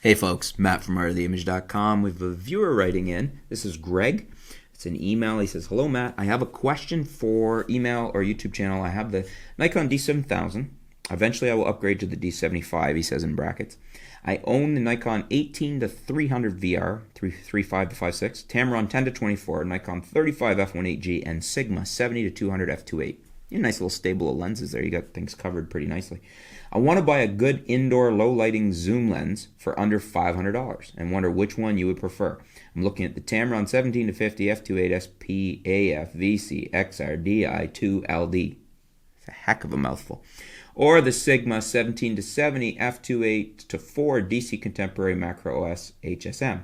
Hey folks, Matt from artoftheimage.com. We have a viewer writing in. This is Greg. It's an email. He says, "Hello Matt, I have a question for email or YouTube channel. I have the Nikon D7000. Eventually I will upgrade to the D75, he says in brackets. I own the Nikon 18-300 VR, 35 to 5.6, Tamron 10-24, Nikon 35 f1.8G, and Sigma 70-200 f2.8. Nice little stable of lenses there. You got things covered pretty nicely. I want to buy a good indoor low lighting zoom lens for under $500 and wonder which one you would prefer. I'm looking at the Tamron 17-50 f2.8 SPAF VC XR DI2LD. It's a heck of a mouthful. Or the Sigma 17-70 f2.8 to 4 DC Contemporary Macro OS HSM.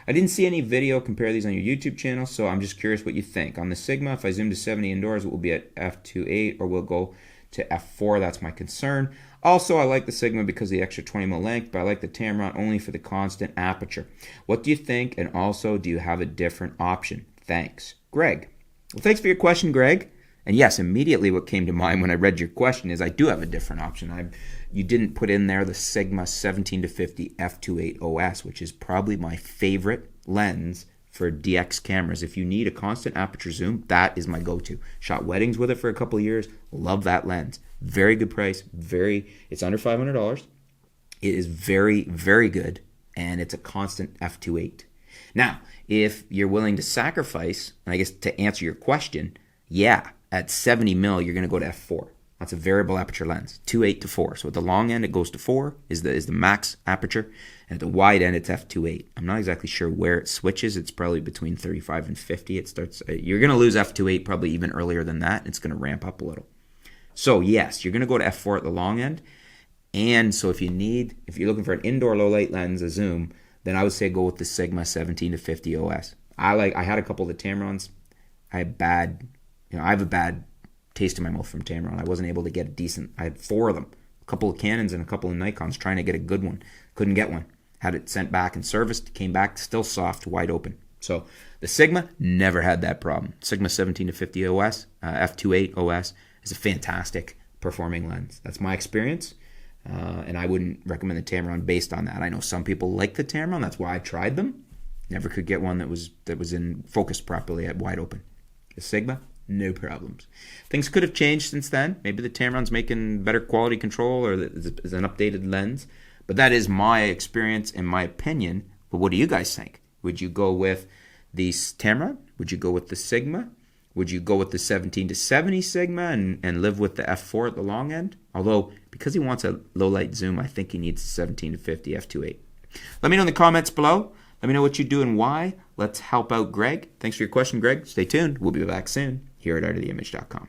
I didn't see any video compare these on your YouTube channel, so I'm just curious what you think. On the Sigma, if I zoom to 70 indoors, it will be at f2.8 or will go to f4. That's my concern. Also, I like the Sigma because of the extra 20mm length, but I like the Tamron only for the constant aperture. What do you think? And also, do you have a different option? Thanks. Greg. Well, thanks for your question, Greg. And yes, immediately what came to mind when I read your question is I do have a different option. You didn't put in there the Sigma 17-50 f2.8 OS, which is probably my favorite lens for DX cameras. If you need a constant aperture zoom, that is my go-to. Shot weddings with it for a couple of years. Love that lens. Very good price. It's under $500. It is very, very good, and it's a constant f2.8. Now, if you're willing to sacrifice, and I guess to answer your question, yeah, at 70mm, you're going to go to f4. That's a variable aperture lens, 2.8 to 4. So at the long end, it goes to 4, is the max aperture. And at the wide end, it's f2.8. I'm not exactly sure where it switches. It's probably between 35 and 50. It starts. You're going to lose f2.8 probably even earlier than that. It's going to ramp up a little. So yes, you're going to go to f4 at the long end. And so if you're looking for an indoor low light lens, a zoom, then I would say go with the Sigma 17-50 OS. I had a couple of the Tamrons. I have a bad taste in my mouth from Tamron. I wasn't able to get a decent. I had 4 of them, a couple of Canons and a couple of Nikons, trying to get a good one. Couldn't get one. Had it sent back and serviced. Came back still soft, wide open. So the Sigma never had that problem. Sigma 17-50 OS, f2.8 OS is a fantastic performing lens. That's my experience, and I wouldn't recommend the Tamron based on that. I know some people like the Tamron. That's why I tried them. Never could get one that was in focus properly at wide open. The Sigma, no problems. Things could have changed since then. Maybe the Tamron's making better quality control or is an updated lens. But that is my experience and my opinion. But what do you guys think? Would you go with the Tamron? Would you go with the Sigma? Would you go with the 17-70 Sigma and live with the f4 at the long end? Although, because he wants a low light zoom, I think he needs the 17-50 f2.8. Let me know in the comments below. Let me know what you do and why. Let's help out Greg. Thanks for your question, Greg. Stay tuned. We'll be back soon here at artoftheimage.com.